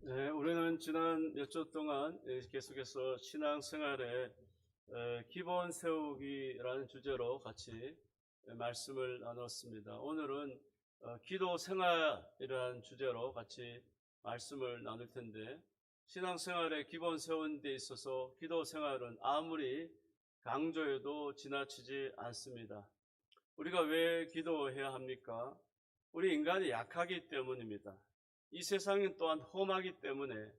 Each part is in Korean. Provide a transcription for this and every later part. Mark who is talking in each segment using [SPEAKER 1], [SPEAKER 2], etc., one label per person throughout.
[SPEAKER 1] 네, 우리는 지난 몇 주 동안 계속해서 신앙생활의 기본 세우기라는 주제로 같이 말씀을 나눴습니다. 오늘은 기도 생활이라는 주제로 같이 말씀을 나눌 텐데, 신앙생활의 기본 세우는 데 있어서 기도 생활은 아무리 강조해도 지나치지 않습니다. 우리가 왜 기도해야 합니까? 우리 인간이 약하기 때문입니다. 이 세상은 또한 험하기 때문에,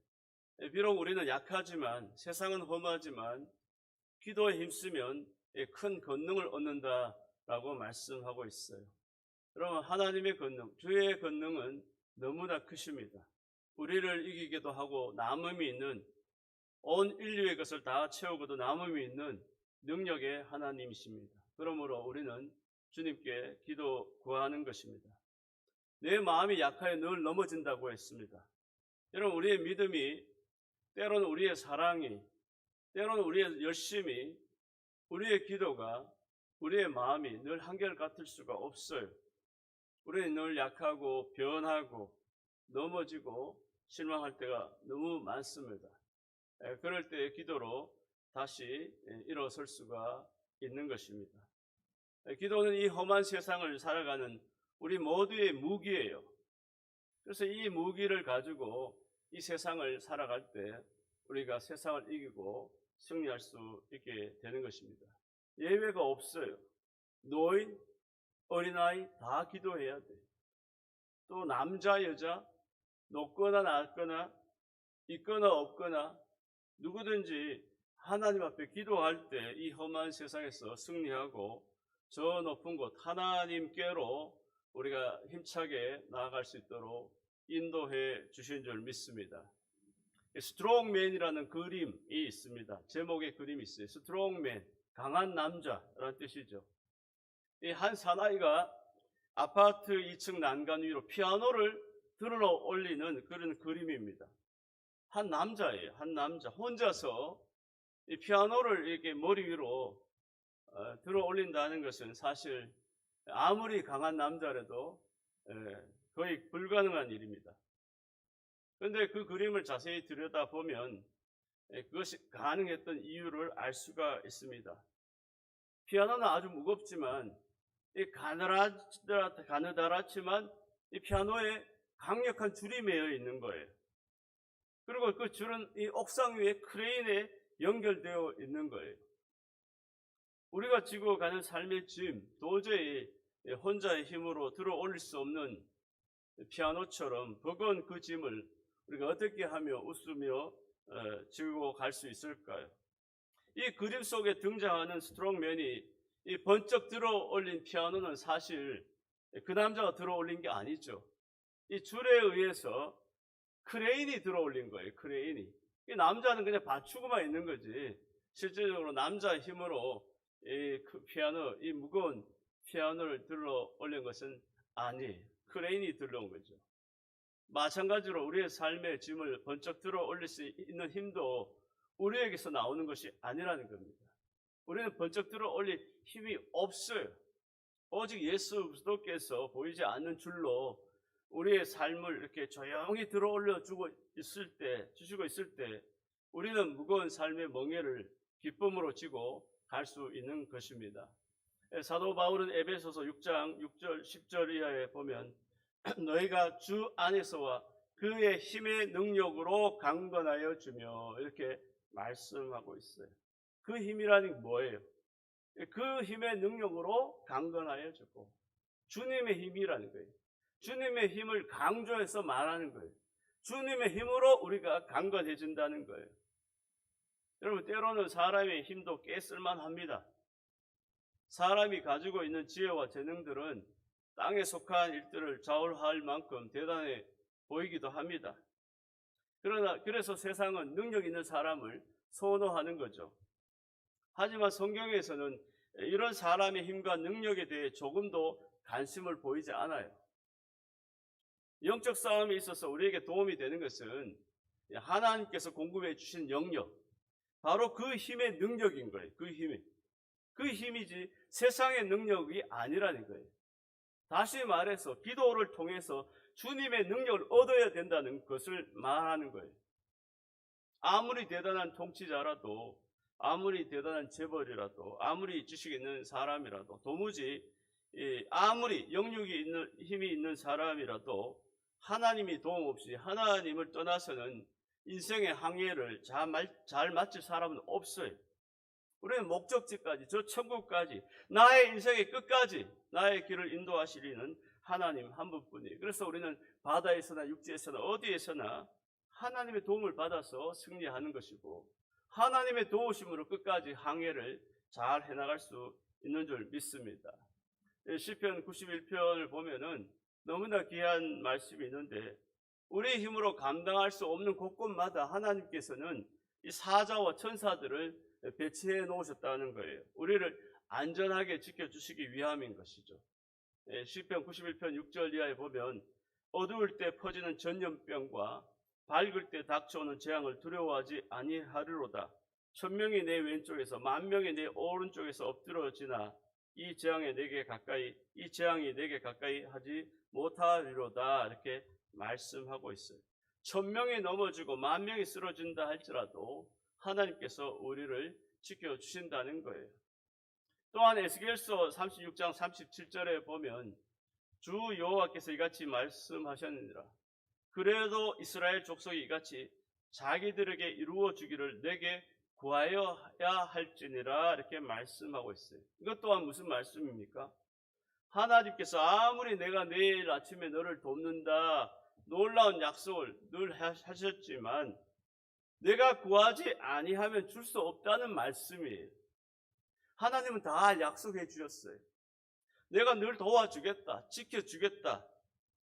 [SPEAKER 1] 비록 우리는 약하지만, 세상은 험하지만 기도에 힘쓰면 큰 권능을 얻는다라고 말씀하고 있어요. 여러분, 하나님의 권능, 주의 권능은 너무나 크십니다. 우리를 이기기도 하고 남음이 있는, 온 인류의 것을 다 채우고도 남음이 있는 능력의 하나님이십니다. 그러므로 우리는 주님께 기도 구하는 것입니다. 내 마음이 약하여 늘 넘어진다고 했습니다. 여러분, 우리의 믿음이, 때로는 우리의 사랑이, 때로는 우리의 열심이, 우리의 기도가, 우리의 마음이 늘 한결같을 수가 없어요. 우리는 늘 약하고 변하고 넘어지고 실망할 때가 너무 많습니다. 그럴 때의 기도로 다시 일어설 수가 있는 것입니다. 기도는 이 험한 세상을 살아가는 우리 모두의 무기예요. 그래서 이 무기를 가지고 이 세상을 살아갈 때 우리가 세상을 이기고 승리할 수 있게 되는 것입니다. 예외가 없어요. 노인, 어린아이 다 기도해야 돼. 또 남자, 여자, 높거나 낮거나 있거나 없거나 누구든지 하나님 앞에 기도할 때 이 험한 세상에서 승리하고 저 높은 곳 하나님께로 우리가 힘차게 나아갈 수 있도록 인도해 주신 줄 믿습니다. 스트롱맨이라는 그림이 있습니다. 제목의 그림이 있어요. 스트롱맨, 강한 남자라는 뜻이죠. 이 한 사나이가 아파트 2층 난간 위로 피아노를 들어 올리는 그런 그림입니다. 한 남자예요. 한 남자 혼자서 이 피아노를 이렇게 머리 위로 들어 올린다는 것은 사실 아무리 강한 남자라도 거의 불가능한 일입니다. 그런데 그 그림을 자세히 들여다보면 그것이 가능했던 이유를 알 수가 있습니다. 피아노는 아주 무겁지만 가느다랗지만 이 피아노에 강력한 줄이 매여 있는 거예요. 그리고 그 줄은 이 옥상 위에 크레인에 연결되어 있는 거예요. 우리가 지고 가는 삶의 짐, 도저히 혼자의 힘으로 들어 올릴 수 없는 피아노처럼 버거운 그 짐을 우리가 어떻게 하며 웃으며 지고 갈 수 있을까요? 이 그림 속에 등장하는 스트롱맨이 이 번쩍 들어 올린 피아노는 사실 그 남자가 들어 올린 게 아니죠. 이 줄에 의해서 크레인이 들어 올린 거예요. 크레인이. 이 남자는 그냥 받치고만 있는 거지. 실질적으로 남자의 힘으로 이 무거운 피아노를 들어 올린 것은 아니에요. 크레인이 들어온 거죠. 마찬가지로 우리의 삶의 짐을 번쩍 들어 올릴 수 있는 힘도 우리에게서 나오는 것이 아니라는 겁니다. 우리는 번쩍 들어 올릴 힘이 없어요. 오직 예수 그리스도께서 보이지 않는 줄로 우리의 삶을 이렇게 조용히 들어 올려주고 주시고 있을 때 우리는 무거운 삶의 멍에를 기쁨으로 지고 갈 수 있는 것입니다. 사도 바울은 에베소서 6장 6절 10절 이하에 보면 너희가 주 안에서와 그의 힘의 능력으로 강건하여 주며 이렇게 말씀하고 있어요. 그 힘이라는 게 뭐예요? 그 힘의 능력으로 강건하여 주고 주님의 힘이라는 거예요. 주님의 힘을 강조해서 말하는 거예요. 주님의 힘으로 우리가 강건해진다는 거예요. 여러분, 때로는 사람의 힘도 꽤 쓸만합니다. 사람이 가지고 있는 지혜와 재능들은 땅에 속한 일들을 좌우할 만큼 대단해 보이기도 합니다. 그래서 세상은 능력 있는 사람을 선호하는 거죠. 하지만 성경에서는 이런 사람의 힘과 능력에 대해 조금도 관심을 보이지 않아요. 영적 싸움에 있어서 우리에게 도움이 되는 것은 하나님께서 공급해 주신 영역, 바로 그 힘의 능력인 거예요. 그 힘이지 세상의 능력이 아니라는 거예요. 다시 말해서 기도를 통해서 주님의 능력을 얻어야 된다는 것을 말하는 거예요. 아무리 대단한 통치자라도, 아무리 대단한 재벌이라도, 아무리 지식 있는 사람이라도, 도무지 아무리 영육이 있는 힘이 있는 사람이라도 하나님이 도움 없이 하나님을 떠나서는 인생의 항해를 잘 마칠 사람은 없어요. 우리는 목적지까지, 저 천국까지, 나의 인생의 끝까지 나의 길을 인도하시리는 하나님 한 분뿐이에요. 그래서 우리는 바다에서나 육지에서나 어디에서나 하나님의 도움을 받아서 승리하는 것이고, 하나님의 도우심으로 끝까지 항해를 잘 해나갈 수 있는 줄 믿습니다. 시편 91편을 보면은 너무나 귀한 말씀이 있는데, 우리의 힘으로 감당할 수 없는 곳곳마다 하나님께서는 이 사자와 천사들을 배치해 놓으셨다는 거예요. 우리를 안전하게 지켜주시기 위함인 것이죠. 시편 91편 6절 이하에 보면, 어두울 때 퍼지는 전염병과 밝을 때 닥쳐오는 재앙을 두려워하지 아니하리로다. 1000명이 내 왼쪽에서 10,000명이 내 오른쪽에서 엎드러지나 이 재앙이 내게 가까이 하지 못하리로다. 이렇게 말씀하고 있어요. 1000명이 넘어지고 10,000명이 쓰러진다 할지라도 하나님께서 우리를 지켜주신다는 거예요. 또한 에스겔서 36장 37절에 보면 주 여호와께서 이같이 말씀하셨느니라. 그래도 이스라엘 족속이 이같이 자기들에게 이루어 주기를 내게 구하여야 할지니라. 이렇게 말씀하고 있어요. 이것 또한 무슨 말씀입니까? 하나님께서 아무리 내가 내일 아침에 너를 돕는다 놀라운 약속을 늘 하셨지만 내가 구하지 아니하면 줄 수 없다는 말씀이에요. 하나님은 다 약속해 주셨어요. 내가 늘 도와주겠다, 지켜주겠다.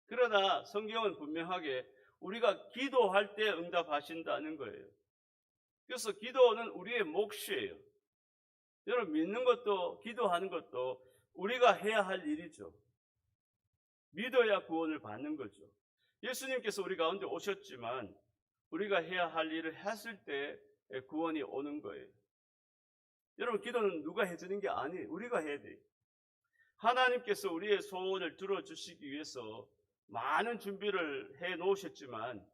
[SPEAKER 1] 그러나 성경은 분명하게 우리가 기도할 때 응답하신다는 거예요. 그래서 기도는 우리의 몫이에요. 여러분, 믿는 것도 기도하는 것도 우리가 해야 할 일이죠. 믿어야 구원을 받는 거죠. 예수님께서 우리 가운데 오셨지만 우리가 해야 할 일을 했을 때 구원이 오는 거예요. 여러분, 기도는 누가 해주는 게 아니에요. 우리가 해야 돼요. 하나님께서 우리의 소원을 들어주시기 위해서 많은 준비를 해 놓으셨지만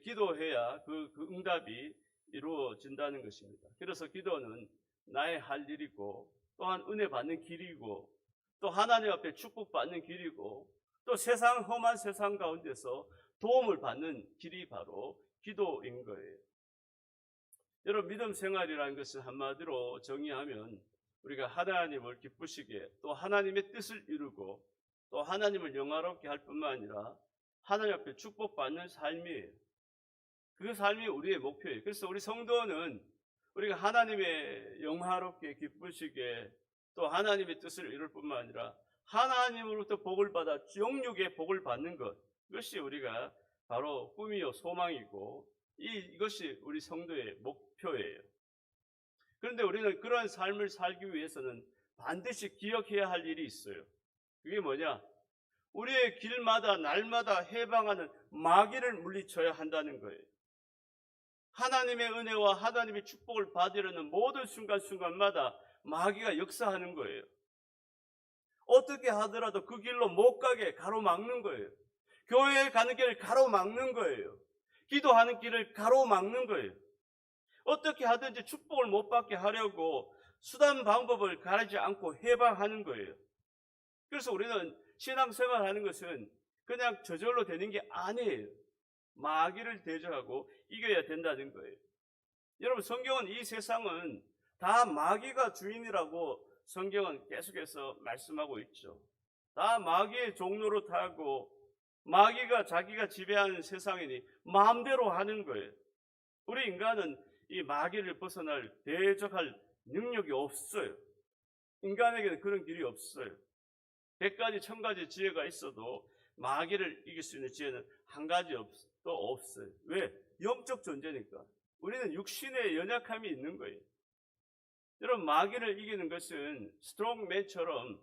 [SPEAKER 1] 기도해야 그 응답이 이루어진다는 것입니다. 그래서 기도는 나의 할 일이고, 또한 은혜 받는 길이고, 또 하나님 앞에 축복받는 길이고, 또 험한 세상 가운데서 도움을 받는 길이 바로 기도인 거예요. 여러분, 믿음 생활이라는 것은 한마디로 정의하면 우리가 하나님을 기쁘시게, 또 하나님의 뜻을 이루고, 또 하나님을 영화롭게 할 뿐만 아니라 하나님 앞에 축복받는 삶이에요. 그 삶이 우리의 목표예요. 그래서 우리 성도는 우리가 하나님의 영화롭게 기쁘시게, 또 하나님의 뜻을 이룰 뿐만 아니라 하나님으로부터 복을 받아 영육의 복을 받는 것, 이것이 우리가 바로 꿈이요 소망이고, 이것이 우리 성도의 목표예요. 그런데 우리는 그러한 삶을 살기 위해서는 반드시 기억해야 할 일이 있어요. 그게 뭐냐? 우리의 길마다 날마다 해방하는 마귀를 물리쳐야 한다는 거예요. 하나님의 은혜와 하나님의 축복을 받으려는 모든 순간순간마다 마귀가 역사하는 거예요. 어떻게 하더라도 그 길로 못 가게 가로막는 거예요. 교회에 가는 길을 가로막는 거예요. 기도하는 길을 가로막는 거예요. 어떻게 하든지 축복을 못 받게 하려고 수단 방법을 가리지 않고 해방하는 거예요. 그래서 우리는 신앙생활하는 것은 그냥 저절로 되는 게 아니에요. 마귀를 대적하고 이겨야 된다는 거예요. 여러분, 성경은 이 세상은 다 마귀가 주인이라고 성경은 계속해서 말씀하고 있죠. 다 마귀의 종로로 타고 마귀가 자기가 지배하는 세상이니 마음대로 하는 거예요. 우리 인간은 이 마귀를 벗어날 대적할 능력이 없어요. 인간에게는 그런 길이 없어요. 100가지 1000가지 지혜가 있어도 마귀를 이길 수 있는 지혜는 한 가지도 없어요. 왜? 영적 존재니까. 우리는 육신의 연약함이 있는 거예요. 여러분, 마귀를 이기는 것은 스트롱맨처럼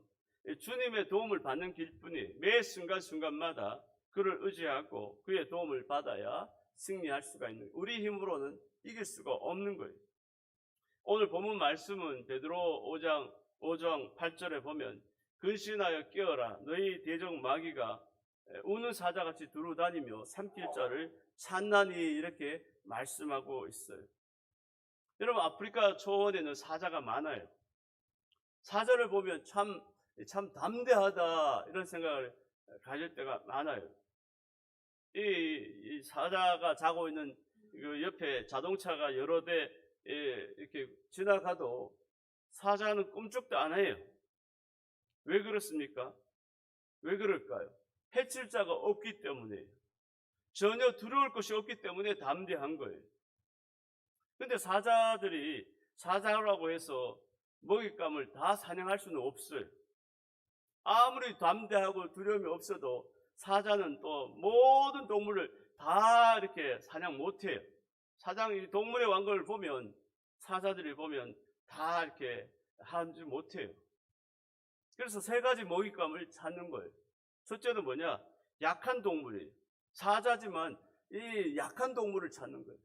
[SPEAKER 1] 주님의 도움을 받는 길뿐이에요. 매 순간순간마다 그를 의지하고 그의 도움을 받아야 승리할 수가 있는 거예요. 우리 힘으로는 이길 수가 없는 거예요. 오늘 본문 말씀은 베드로 5장 8절에 보면 근신하여 깨어라 너희 대적 마귀가 우는 사자같이 두루 다니며 삼킬 자를 찾나니 이렇게 말씀하고 있어요. 여러분, 아프리카 초원에는 사자가 많아요. 사자를 보면 참 담대하다 이런 생각을 가질 때가 많아요. 이 사자가 자고 있는 그 옆에 자동차가 여러 대 이렇게 지나가도 사자는 꿈쩍도 안 해요. 왜 그렇습니까? 왜 그럴까요? 해칠 자가 없기 때문에, 전혀 두려울 것이 없기 때문에 담대한 거예요. 근데 사자들이 사자라고 해서 먹잇감을 다 사냥할 수는 없어요. 아무리 담대하고 두려움이 없어도 사자는 또 모든 동물을 다 이렇게 사냥 못해요. 사장, 동물의 왕국을 보면, 사자들이 보면 다 이렇게 하지 못해요. 그래서 세 가지 먹잇감을 찾는 거예요. 첫째는 뭐냐? 약한 동물이에요. 사자지만 이 약한 동물을 찾는 거예요.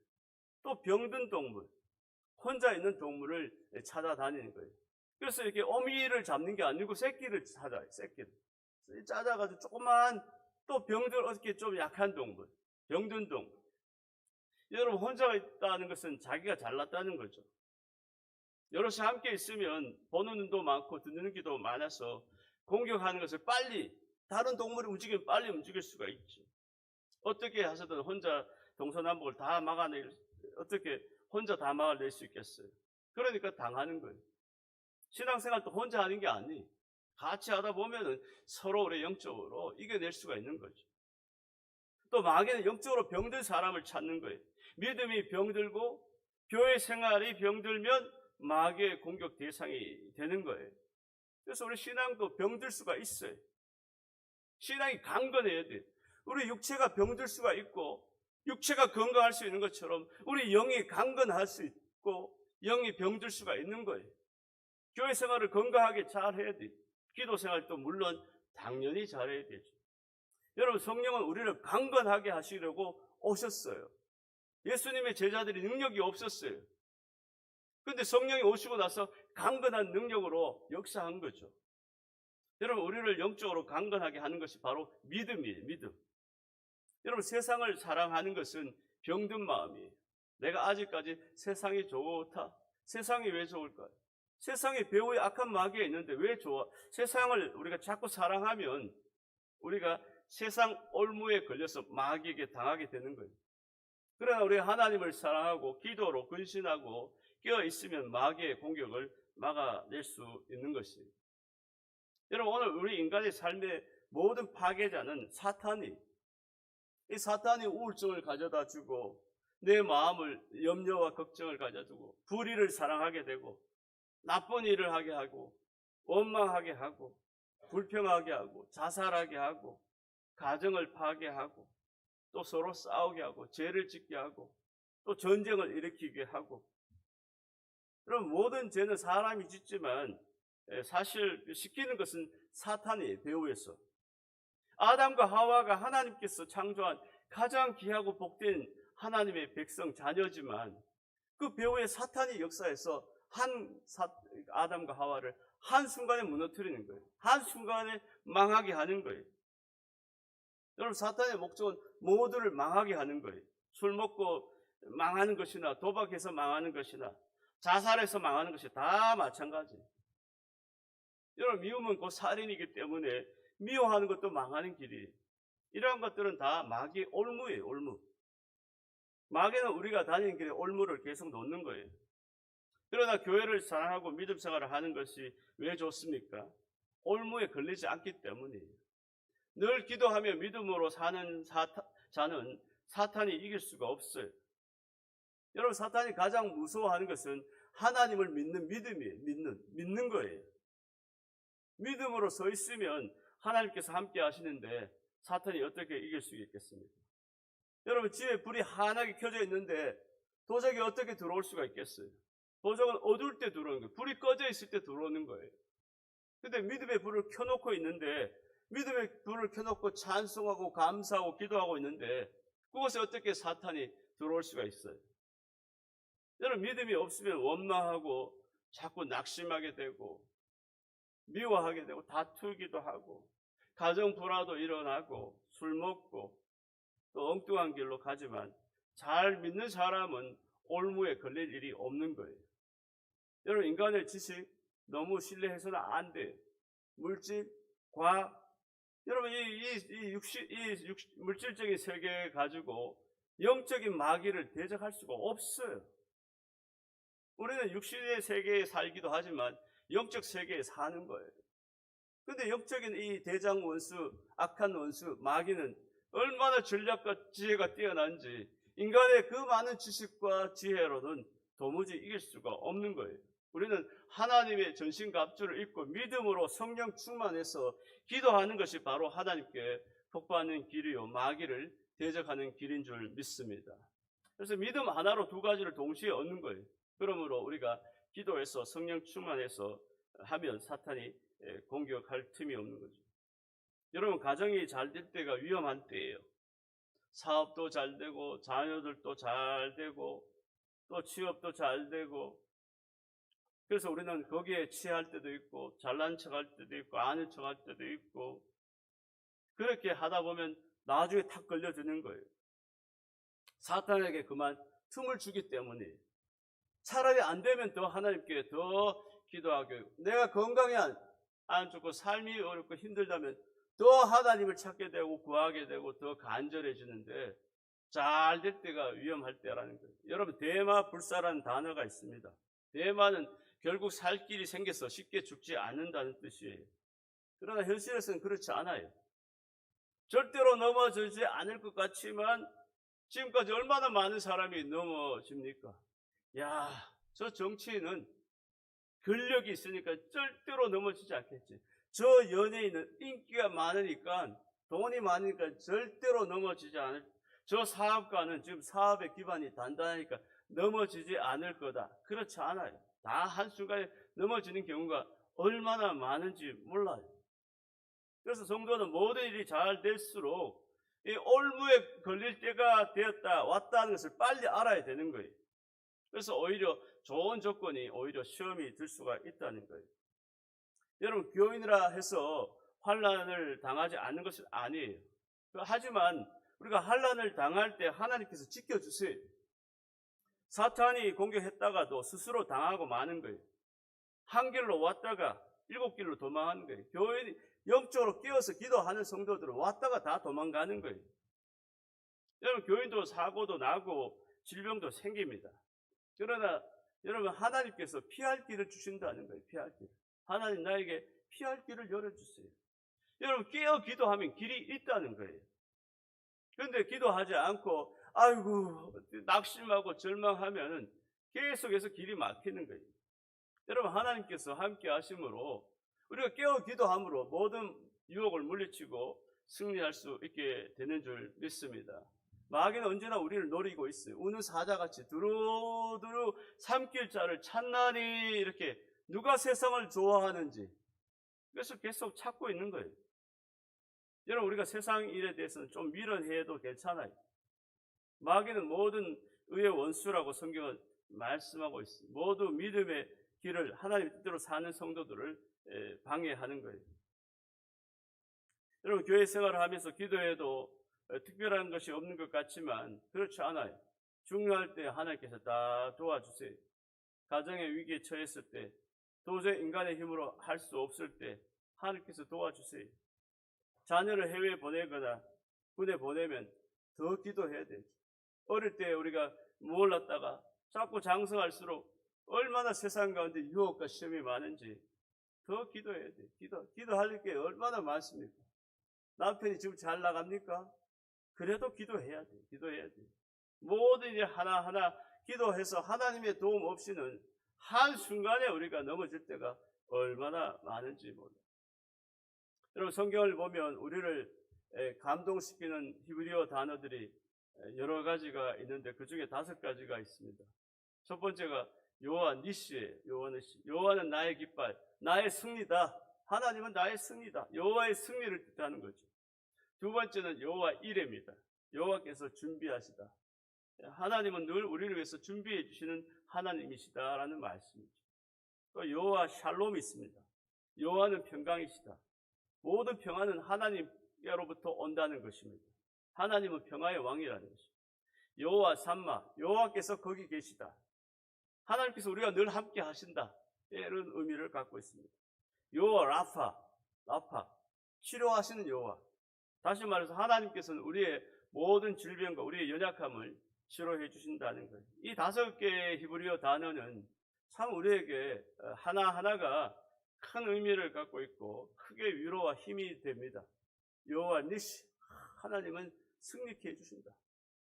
[SPEAKER 1] 또 병든 동물, 혼자 있는 동물을 찾아다니는 거예요. 그래서 이렇게 어미를 잡는 게 아니고 새끼를 찾아요. 새끼를 찾아가지고 조그만, 또 병들 어떻게 좀 약한 동물, 병든 동물. 여러분, 혼자 있다는 것은 자기가 잘났다는 거죠. 여럿이 함께 있으면 보는 눈도 많고 듣는 귀도 많아서 공격하는 것을 빨리, 다른 동물이 움직이면 빨리 움직일 수가 있죠. 어떻게 하서든 혼자 동서남북을 다 어떻게 혼자 다 막아낼 수 있겠어요? 그러니까 당하는 거예요. 신앙생활도 혼자 하는 게 아니, 같이 하다 보면은 서로 우리 영적으로 이겨낼 수가 있는 거죠. 또 마귀는 영적으로 병든 사람을 찾는 거예요. 믿음이 병들고 교회 생활이 병들면 마귀의 공격 대상이 되는 거예요. 그래서 우리 신앙도 병들 수가 있어요. 신앙이 강건해야 돼요. 우리 육체가 병들 수가 있고, 육체가 건강할 수 있는 것처럼 우리 영이 강건할 수 있고 영이 병들 수가 있는 거예요. 교회 생활을 건강하게 잘 해야 돼요. 기도 생활도 물론 당연히 잘해야 되죠. 여러분, 성령은 우리를 강건하게 하시려고 오셨어요. 예수님의 제자들이 능력이 없었어요. 그런데 성령이 오시고 나서 강건한 능력으로 역사한 거죠. 여러분, 우리를 영적으로 강건하게 하는 것이 바로 믿음이에요. 믿음. 여러분, 세상을 사랑하는 것은 병든 마음이에요. 내가 아직까지 세상이 좋다. 세상이 왜 좋을까요? 세상에 배후에 악한 마귀가 있는데 왜 좋아? 세상을 우리가 자꾸 사랑하면 우리가 세상 올무에 걸려서 마귀에게 당하게 되는 거예요. 그러나 우리가 하나님을 사랑하고 기도로 근신하고 깨어 있으면 마귀의 공격을 막아낼 수 있는 것이에요. 여러분, 오늘 우리 인간의 삶의 모든 파괴자는 사탄이, 이 사탄이 우울증을 가져다 주고 내 마음을 염려와 걱정을 가져두고 불의를 사랑하게 되고 나쁜 일을 하게 하고 원망하게 하고 불평하게 하고 자살하게 하고 가정을 파괴하고 또 서로 싸우게 하고 죄를 짓게 하고 또 전쟁을 일으키게 하고. 그럼 모든 죄는 사람이 짓지만 사실 시키는 것은 사탄이 배후에서. 아담과 하와가 하나님께서 창조한 가장 귀하고 복된 하나님의 백성 자녀지만 그 배후에 사탄이 역사해서 아담과 하와를 한순간에 무너뜨리는 거예요. 한순간에 망하게 하는 거예요. 여러분, 사탄의 목적은 모두를 망하게 하는 거예요. 술 먹고 망하는 것이나 도박해서 망하는 것이나 자살해서 망하는 것이 다 마찬가지예요. 여러분, 미움은 곧 살인이기 때문에 미워하는 것도 망하는 길이에요. 이러한 것들은 다 마귀의 올무예요. 올무. 마귀는 우리가 다니는 길에 올무를 계속 놓는 거예요. 그러나 교회를 사랑하고 믿음 생활을 하는 것이 왜 좋습니까? 올무에 걸리지 않기 때문이에요. 늘 기도하며 믿음으로 사는 자는 사탄이 이길 수가 없어요. 여러분, 사탄이 가장 무서워하는 것은 하나님을 믿는 믿음이에요. 믿는 거예요. 믿음으로 서 있으면 하나님께서 함께 하시는데 사탄이 어떻게 이길 수 있겠습니까? 여러분, 집에 불이 환하게 켜져 있는데 도적이 어떻게 들어올 수가 있겠어요? 도적은 어두울 때 들어오는 거예요. 불이 꺼져 있을 때 들어오는 거예요. 근데 믿음의 불을 켜놓고 있는데, 믿음의 불을 켜놓고 찬송하고 감사하고 기도하고 있는데 그곳에 어떻게 사탄이 들어올 수가 있어요? 여러분, 믿음이 없으면 원망하고 자꾸 낙심하게 되고 미워하게 되고 다투기도 하고 가정 불화도 일어나고 술 먹고 또 엉뚱한 길로 가지만 잘 믿는 사람은 올무에 걸릴 일이 없는 거예요. 여러분, 인간의 지식 너무 신뢰해서는 안 돼요. 물질, 과학, 여러분 물질적인 세계 가지고 영적인 마귀를 대적할 수가 없어요. 우리는 육신의 세계에 살기도 하지만 영적 세계에 사는 거예요. 근데 영적인 이 대장 원수, 악한 원수, 마귀는 얼마나 전략과 지혜가 뛰어난지 인간의 그 많은 지식과 지혜로는 도무지 이길 수가 없는 거예요. 우리는 하나님의 전신갑주를 입고 믿음으로 성령 충만해서 기도하는 것이 바로 하나님께 복받는 길이요, 마귀를 대적하는 길인 줄 믿습니다. 그래서 믿음 하나로 두 가지를 동시에 얻는 거예요. 그러므로 우리가 기도해서 성령 충만해서 하면 사탄이 공격할 틈이 없는 거죠. 여러분, 가정이 잘 될 때가 위험한 때예요. 사업도 잘 되고 자녀들도 잘 되고 또 취업도 잘 되고, 그래서 우리는 거기에 취할 때도 있고 잘난 척할 때도 있고 아는 척할 때도 있고, 그렇게 하다 보면 나중에 탁 걸려드는 거예요. 사탄에게 그만 틈을 주기 때문에. 차라리 안 되면 더 하나님께 더 기도하고, 내가 건강이 안 좋고 삶이 어렵고 힘들다면 더 하나님을 찾게 되고 구하게 되고 더 간절해지는데, 잘 될 때가 위험할 때라는 거예요. 여러분, 대마불사라는 단어가 있습니다. 대마는 결국 살 길이 생겨서 쉽게 죽지 않는다는 뜻이에요. 그러나 현실에서는 그렇지 않아요. 절대로 넘어지지 않을 것 같지만 지금까지 얼마나 많은 사람이 넘어집니까? 야, 저 정치인은 권력이 있으니까 절대로 넘어지지 않겠지. 저 연예인은 인기가 많으니까, 돈이 많으니까 절대로 넘어지지 않을, 저 사업가는 지금 사업의 기반이 단단하니까 넘어지지 않을 거다. 그렇지 않아요. 다 한순간에 넘어지는 경우가 얼마나 많은지 몰라요. 그래서 성도는 모든 일이 잘 될수록 이 올무에 걸릴 때가 되었다, 왔다는 것을 빨리 알아야 되는 거예요. 그래서 오히려 좋은 조건이 오히려 시험이 들 수가 있다는 거예요. 여러분, 교인이라 해서 환난을 당하지 않는 것은 아니에요. 하지만 우리가 환난을 당할 때 하나님께서 지켜주세요. 사탄이 공격했다가도 스스로 당하고 마는 거예요. 한 길로 왔다가 7길로 도망하는 거예요. 교인이 영적으로 깨어서 기도하는 성도들은 왔다가 다 도망가는 거예요. 여러분, 교인도 사고도 나고 질병도 생깁니다. 그러나 여러분, 하나님께서 피할 길을 주신다는 거예요. 피할 길. 하나님, 나에게 피할 길을 열어주세요. 여러분, 깨어 기도하면 길이 있다는 거예요. 그런데 기도하지 않고 아이고 낙심하고 절망하면 계속해서 길이 막히는 거예요. 여러분, 하나님께서 함께 하심으로 우리가 깨어 기도함으로 모든 유혹을 물리치고 승리할 수 있게 되는 줄 믿습니다. 마귀는 언제나 우리를 노리고 있어요. 우는 사자같이 두루두루 삼킬 자를 찾나니, 이렇게 누가 세상을 좋아하는지 그래서 계속 찾고 있는 거예요. 여러분, 우리가 세상 일에 대해서는 좀 밀어내도 괜찮아요. 마귀는 모든 의의 원수라고 성경은 말씀하고 있어요. 모두 믿음의 길을 하나님 뜻대로 사는 성도들을 방해하는 거예요. 여러분, 교회 생활을 하면서 기도해도 특별한 것이 없는 것 같지만 그렇지 않아요. 중요할 때 하나님께서 다 도와주세요. 가정의 위기에 처했을 때, 도저히 인간의 힘으로 할 수 없을 때 하나님께서 도와주세요. 자녀를 해외에 보내거나 군에 보내면 더 기도해야 돼요. 어릴 때 우리가 몰랐다가 자꾸 장성할수록 얼마나 세상 가운데 유혹과 시험이 많은지 더 기도해야 돼요. 기도할 게 얼마나 많습니까? 남편이 지금 잘 나갑니까? 그래도 기도해야 돼요. 기도해야 돼요. 모든 일 하나하나 기도해서 하나님의 도움 없이는 한순간에 우리가 넘어질 때가 얼마나 많은지 몰라요. 여러분, 성경을 보면 우리를 감동시키는 히브리어 단어들이 여러 가지가 있는데 그 중에 5가지가 있습니다. 첫 번째가 여호와 니시예요. 여호와는 나의 깃발, 나의 승리다. 하나님은 나의 승리다. 여호와의 승리를 뜻하는 거죠. 두 번째는 여호와 이레입니다. 여호와께서 준비하시다. 하나님은 늘 우리를 위해서 준비해 주시는 하나님이시다라는 말씀이죠. 또 여호와 샬롬이 있습니다. 여호와는 평강이시다. 모든 평안은 하나님 하나님께로부터 온다는 것입니다. 하나님은 평화의 왕이라는 것입니다. 여호와 삼마, 여호와께서 거기 계시다. 하나님께서 우리가 늘 함께 하신다. 이런 의미를 갖고 있습니다. 여호와 라파, 치료하시는 여호와. 다시 말해서 하나님께서는 우리의 모든 질병과 우리의 연약함을 치료해 주신다는 거예요. 이 5개의 히브리어 단어는 참 우리에게 하나하나가 큰 의미를 갖고 있고 크게 위로와 힘이 됩니다. 여호와 니시, 하나님은 승리케 해주신다.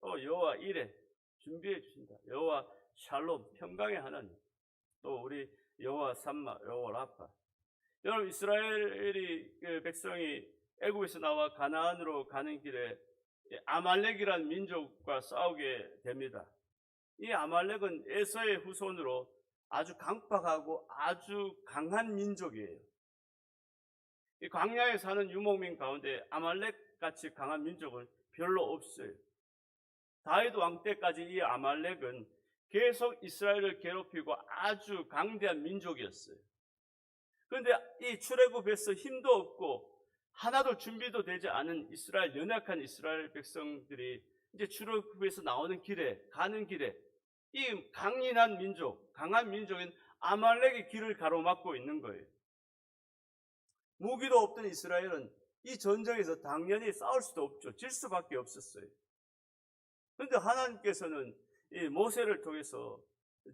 [SPEAKER 1] 또 여호와 이레, 준비해 주신다. 여호와 샬롬, 평강의 하나님. 또 우리 여호와 삼마, 여호와 라파. 여러분, 이스라엘이 백성이 애굽에서 나와 가나안으로 가는 길에 아말렉이라는 민족과 싸우게 됩니다. 이 아말렉은 에서의 후손으로 아주 강팍하고 아주 강한 민족이에요. 이 광야에 사는 유목민 가운데 아말렉같이 강한 민족은 별로 없어요. 다윗 왕 때까지 이 아말렉은 계속 이스라엘을 괴롭히고 아주 강대한 민족이었어요. 그런데 이 출애굽에서 힘도 없고 하나도 준비도 되지 않은 이스라엘, 연약한 이스라엘 백성들이 이제 출애굽에서 나오는 길에, 가는 길에 이 강인한 민족, 강한 민족인 아말렉의 길을 가로막고 있는 거예요. 무기도 없던 이스라엘은 이 전쟁에서 당연히 싸울 수도 없죠. 질 수밖에 없었어요. 그런데 하나님께서는 이 모세를 통해서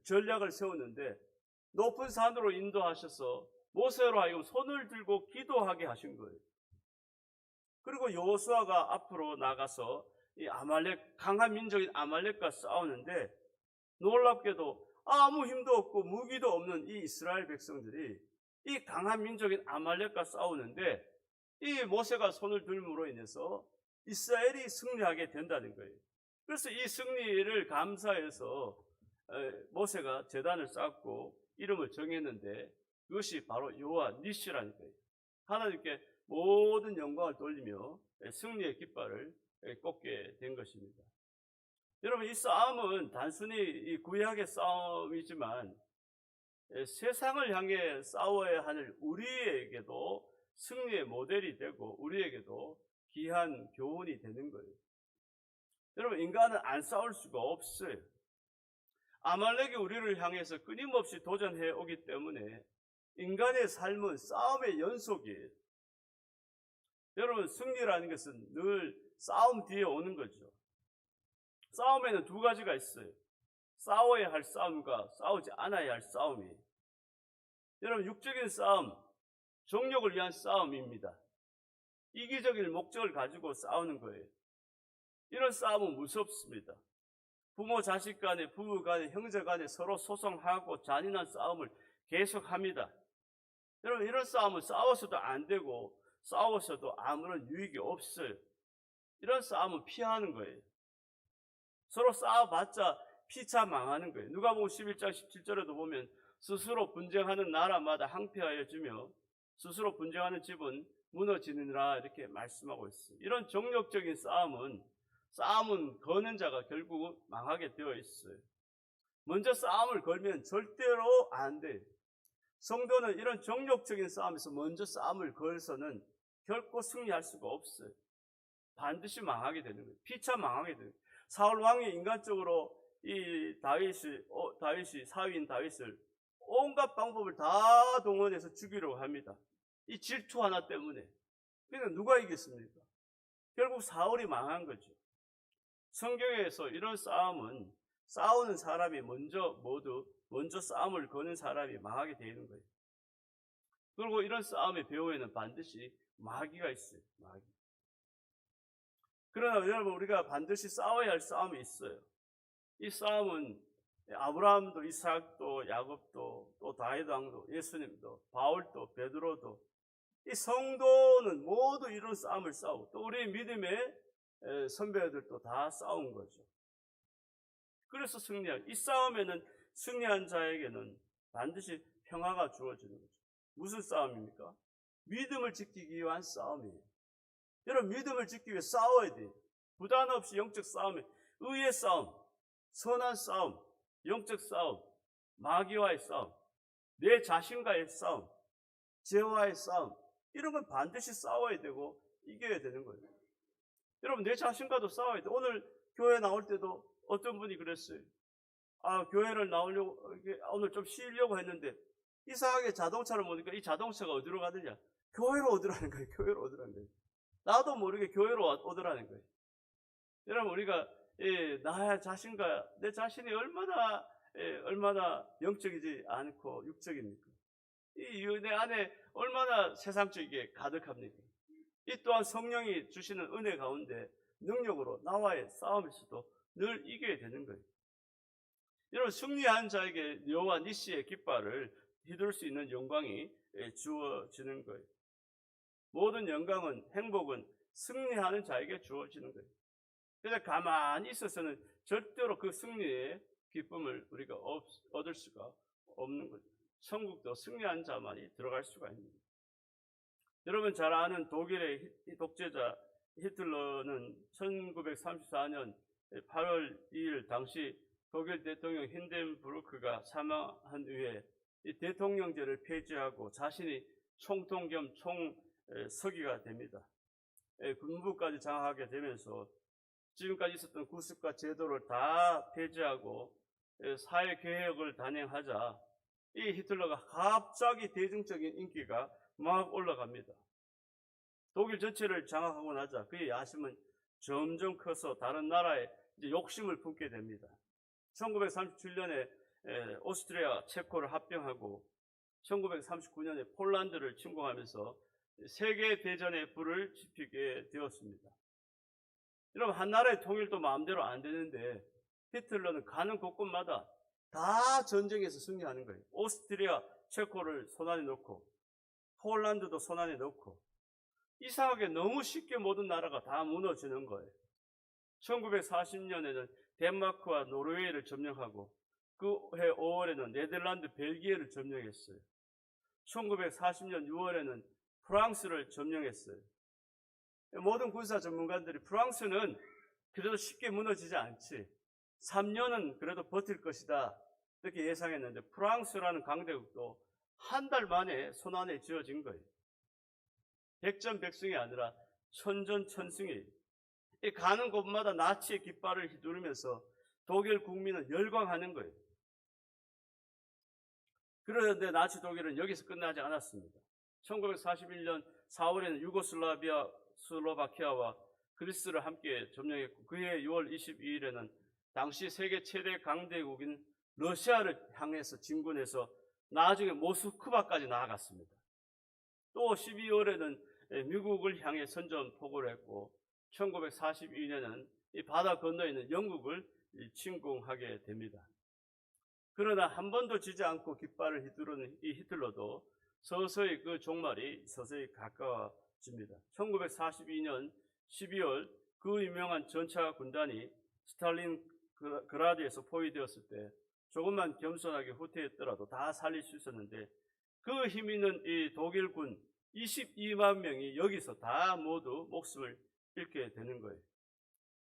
[SPEAKER 1] 전략을 세웠는데 높은 산으로 인도하셔서 모세로 하여금 손을 들고 기도하게 하신 거예요. 그리고 여호수아가 앞으로 나가서 이 아말렉, 강한 민족인 아말렉과 싸우는데 놀랍게도 아무 힘도 없고 무기도 없는 이 이스라엘 백성들이 이 강한 민족인 아말렉과 싸우는데 이 모세가 손을 들므로 인해서 이스라엘이 승리하게 된다는 거예요. 그래서 이 승리를 감사해서 모세가 제단을 쌓고 이름을 정했는데 그것이 바로 여호와 니시라는 거예요. 하나님께 모든 영광을 돌리며 승리의 깃발을 꽂게 된 것입니다. 여러분, 이 싸움은 단순히 이 구약의 싸움이지만 세상을 향해 싸워야 하는 우리에게도 승리의 모델이 되고 우리에게도 귀한 교훈이 되는 거예요. 여러분, 인간은 안 싸울 수가 없어요. 아말렉이 우리를 향해서 끊임없이 도전해 오기 때문에 인간의 삶은 싸움의 연속이에요. 여러분, 승리라는 것은 늘 싸움 뒤에 오는 거죠. 싸움에는 2가지가 있어요. 싸워야 할 싸움과 싸우지 않아야 할 싸움이에요. 여러분, 육적인 싸움, 정욕을 위한 싸움입니다. 이기적인 목적을 가지고 싸우는 거예요. 이런 싸움은 무섭습니다. 부모 자식 간에, 부부 간에, 형제 간에 서로 소송하고 잔인한 싸움을 계속합니다. 여러분, 이런 싸움은 싸워서도 안 되고 싸워서도 아무런 유익이 없어요. 이런 싸움은 피하는 거예요. 서로 싸워봤자 피차 망하는 거예요. 누가복음 11장 17절에도 보면 스스로 분쟁하는 나라마다 항폐하여 주며 스스로 분쟁하는 집은 무너지느니라 이렇게 말씀하고 있어요. 이런 정욕적인 싸움은 거는 자가 결국 망하게 되어 있어요. 먼저 싸움을 걸면 절대로 안 돼요. 성도는 이런 정욕적인 싸움에서 먼저 싸움을 걸어서는 결코 승리할 수가 없어요. 반드시 망하게 되는 거예요. 피차 망하게 되는 거예요. 사울 왕이 인간적으로 이 다윗이 사위인 다윗을 온갖 방법을 다 동원해서 죽이려고 합니다. 이 질투 하나 때문에. 그러니까 누가 이겼습니까? 결국 사울이 망한 거죠. 성경에서 이런 싸움은 싸우는 사람이 먼저 싸움을 거는 사람이 망하게 되는 거예요. 그리고 이런 싸움의 배후에는 반드시 마귀가 있어요. 마귀. 그러나 여러분, 우리가 반드시 싸워야 할 싸움이 있어요. 이 싸움은 아브라함도, 이삭도, 야곱도, 또 다윗 왕도, 예수님도, 바울도, 베드로도, 이 성도는 모두 이런 싸움을 싸우고 또 우리 믿음의 선배들도 다 싸운 거죠. 그래서 이 싸움에는 승리한 자에게는 반드시 평화가 주어지는 거죠. 무슨 싸움입니까? 믿음을 지키기 위한 싸움이에요. 여러분, 믿음을 지키기 위해 싸워야 돼요. 부단 없이 영적 싸움에 의의 싸움, 선한 싸움, 영적 싸움, 마귀와의 싸움, 내 자신과의 싸움, 죄와의 싸움, 이런 건 반드시 싸워야 되고 이겨야 되는 거예요. 여러분, 내 자신과도 싸워야 돼. 오늘 교회 나올 때도 어떤 분이 그랬어요. 교회를 나오려고, 오늘 좀 쉬려고 했는데, 이상하게 자동차를 보니까 이 자동차가 어디로 가느냐? 교회로 오더라는 거예요. 교회로 오더라는 거예요. 나도 모르게 교회로 오더라는 거예요. 여러분, 우리가 나 자신과 내 자신이 얼마나 영적이지 않고 육적입니까? 내 안에 얼마나 세상적이게 가득합니까? 이 또한 성령이 주시는 은혜 가운데 능력으로 나와의 싸움에서도 늘 이겨야 되는 거예요. 여러분, 승리한 자에게 여호와 니시의 깃발을 휘둘 수 있는 영광이 주어지는 거예요. 모든 영광은, 행복은 승리하는 자에게 주어지는 거예요. 그래서 가만히 있어서는 절대로 그 승리의 기쁨을 우리가 얻을 수가 없는 거죠. 천국도 승리한 자만이 들어갈 수가 있는 거예요. 여러분 잘 아는 독일의 독재자 히틀러는 1934년 8월 2일 당시 독일 대통령 힌덴부르크가 사망한 후에 이 대통령제를 폐지하고 자신이 총통 겸 총서기가 됩니다. 군부까지 장악하게 되면서 지금까지 있었던 구습과 제도를 다 폐지하고 사회개혁을 단행하자 이 히틀러가 갑자기 대중적인 인기가 막 올라갑니다. 독일 전체를 장악하고 나자 그의 야심은 점점 커서 다른 나라에 욕심을 품게 됩니다. 1937년에 오스트리아, 체코를 합병하고 1939년에 폴란드를 침공하면서 세계대전의 불을 지피게 되었습니다. 여러분, 한 나라의 통일도 마음대로 안 되는데 히틀러는 가는 곳곳마다 다 전쟁에서 승리하는 거예요. 오스트리아, 체코를 손안에 넣고 폴란드도 손안에 넣고 이상하게 너무 쉽게 모든 나라가 다 무너지는 거예요. 1940년에는 덴마크와 노르웨이를 점령하고 그 해 5월에는 네덜란드, 벨기에를 점령했어요. 1940년 6월에는 프랑스를 점령했어요. 모든 군사 전문가들이 프랑스는 그래도 쉽게 무너지지 않지, 3년은 그래도 버틸 것이다 이렇게 예상했는데 프랑스라는 강대국도 한 달 만에 손안에 쥐어진 거예요. 백전백승이 아니라 천전천승이에요. 가는 곳마다 나치의 깃발을 휘두르면서 독일 국민은 열광하는 거예요. 그런데 나치 독일은 여기서 끝나지 않았습니다. 1941년 4월에는 슬로바키아와 그리스를 함께 점령했고 그해 6월 22일에는 당시 세계 최대 강대국인 러시아를 향해서 진군해서 나중에 모스크바까지 나아갔습니다. 또 12월에는 미국을 향해 선전포고를 했고 1942년에는 이 바다 건너에 있는 영국을 침공하게 됩니다. 그러나 한 번도 지지 않고 깃발을 휘두르는 이 히틀러도 서서히 그 종말이 서서히 가까워집니다. 1942년 12월 그 유명한 전차 군단이 스탈린그라드에서 포위되었을 때 조금만 겸손하게 후퇴했더라도 다 살릴 수 있었는데 그 힘 있는 이 독일군 22만 명이 여기서 다 모두 목숨을 잃게 되는 거예요.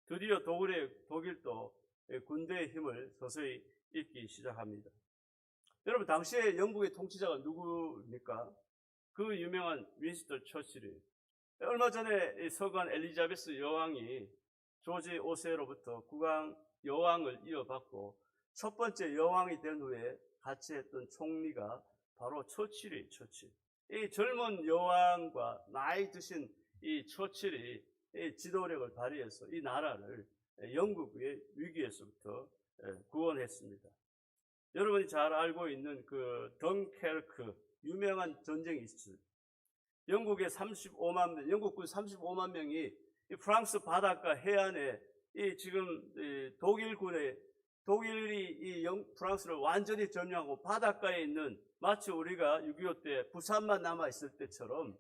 [SPEAKER 1] 드디어 독일도 군대의 힘을 서서히 잃기 시작합니다. 여러분, 당시에 영국의 통치자가 누구입니까? 그 유명한 윈스턴 처칠이에요. 얼마 전에 서관 엘리자베스 여왕이 조지 5세로부터 국왕 여왕을 이어받고 첫 번째 여왕이 된 후에 같이 했던 총리가 바로 처칠이에요. 처칠. 이 젊은 여왕과 나이 드신 이 처칠이 이 지도력을 발휘해서 이 나라를 영국의 위기에서부터 구원했습니다. 여러분이 잘 알고 있는 그 덩케르크 유명한 전쟁이 있어요. 영국군 35만 명이 이 프랑스 바닷가 해안에 이 지금 독일이 프랑스를 완전히 점령하고 바닷가에 있는 마치 우리가 6.25 때 부산만 남아 있을 때처럼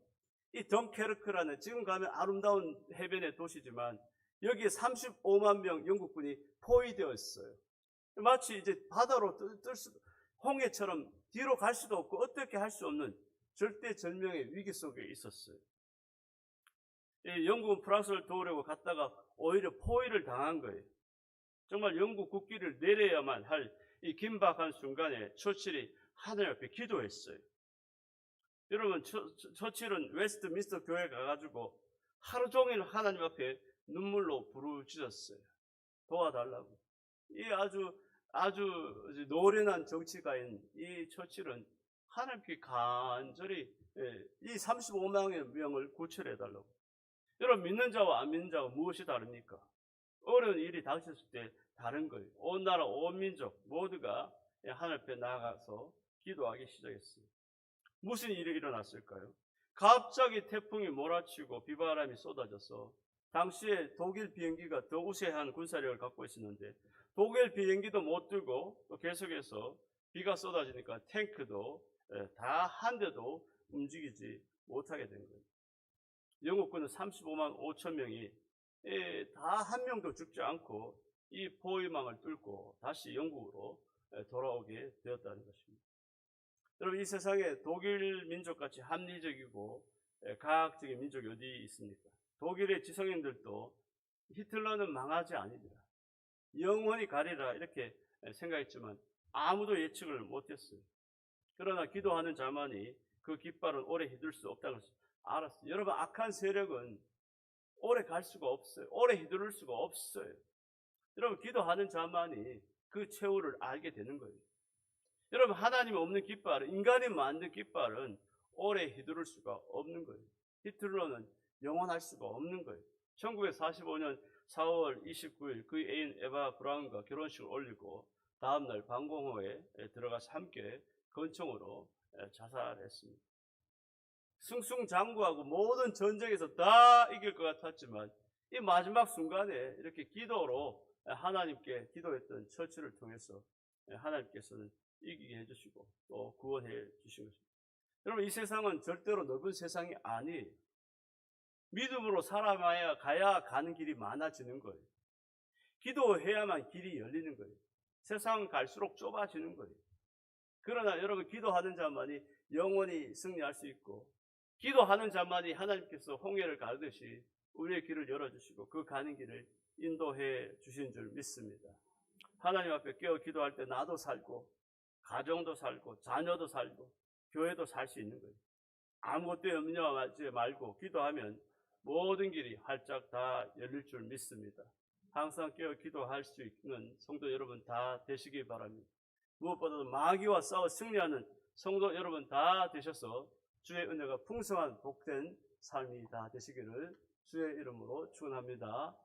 [SPEAKER 1] 이 덩케르크라는 지금 가면 아름다운 해변의 도시지만 여기에 35만 명 영국군이 포위되어 있어요. 마치 이제 바다로 홍해처럼 뒤로 갈 수도 없고 어떻게 할 수 없는 절대절명의 위기 속에 있었어요. 영국은 프랑스를 도우려고 갔다가 오히려 포위를 당한 거예요. 정말 영국 국기를 내려야만 할 이 긴박한 순간에 처칠이 하늘 앞에 기도했어요. 여러분, 처칠은 웨스트민스터 교회에 가가지고 하루 종일 하나님 앞에 눈물로 부르짖었어요. 도와달라고. 이 아주 노련한 정치가인 이 처칠은 하나님께 간절히 이 35만 명을 구출해달라고. 여러분, 믿는 자와 안 믿는 자가 무엇이 다릅니까? 어려운 일이 닥쳤을 때 다른 거예요. 온 나라, 온 민족 모두가 하나님 앞에 나아가서 기도하기 시작했어요. 무슨 일이 일어났을까요? 갑자기 태풍이 몰아치고 비바람이 쏟아져서 당시에 독일 비행기가 더 우세한 군사력을 갖고 있었는데 독일 비행기도 못 들고 또 계속해서 비가 쏟아지니까 탱크도 다 한 대도 움직이지 못하게 된 거예요. 영국군은 35만 5천 명이 다 한 명도 죽지 않고 이 포위망을 뚫고 다시 영국으로 돌아오게 되었다는 것입니다. 여러분, 이 세상에 독일 민족같이 합리적이고 과학적인 민족이 어디 있습니까? 독일의 지성인들도 히틀러는 망하지 아니리라, 영원히 가리라 이렇게 생각했지만 아무도 예측을 못했어요. 그러나 기도하는 자만이 그 깃발을 오래 휘둘 수 없다는 것을 알았어요. 여러분, 악한 세력은 오래 갈 수가 없어요. 오래 휘두를 수가 없어요. 여러분, 기도하는 자만이 그 최후를 알게 되는 거예요. 여러분, 하나님 없는 깃발은, 인간이 만든 깃발은 오래 휘두를 수가 없는 거예요. 히틀러는 영원할 수가 없는 거예요. 1945년 4월 29일 그 애인 에바 브라운과 결혼식을 올리고 다음날 방공호에 들어가서 함께 권총으로 자살했습니다. 승승장구하고 모든 전쟁에서 다 이길 것 같았지만 이 마지막 순간에 이렇게 기도로 하나님께 기도했던 처치를 통해서 하나님께서는 이기게 해주시고 또 구원해 주신 것입니다. 여러분, 이 세상은 절대로 넓은 세상이 아니에요. 믿음으로 살아가야 가는 길이 많아지는 거예요. 기도해야만 길이 열리는 거예요. 세상은 갈수록 좁아지는 거예요. 그러나 여러분, 기도하는 자만이 영원히 승리할 수 있고 기도하는 자만이 하나님께서 홍해를 가르듯이 우리의 길을 열어주시고 그 가는 길을 인도해 주신 줄 믿습니다. 하나님 앞에 깨어 기도할 때 나도 살고 가정도 살고 자녀도 살고 교회도 살 수 있는 거예요. 아무것도 염려하지 말고 기도하면 모든 길이 활짝 다 열릴 줄 믿습니다. 항상 깨어 기도할 수 있는 성도 여러분 다 되시기 바랍니다. 무엇보다도 마귀와 싸워 승리하는 성도 여러분 다 되셔서 주의 은혜가 풍성한 복된 삶이 다 되시기를 주의 이름으로 축원합니다.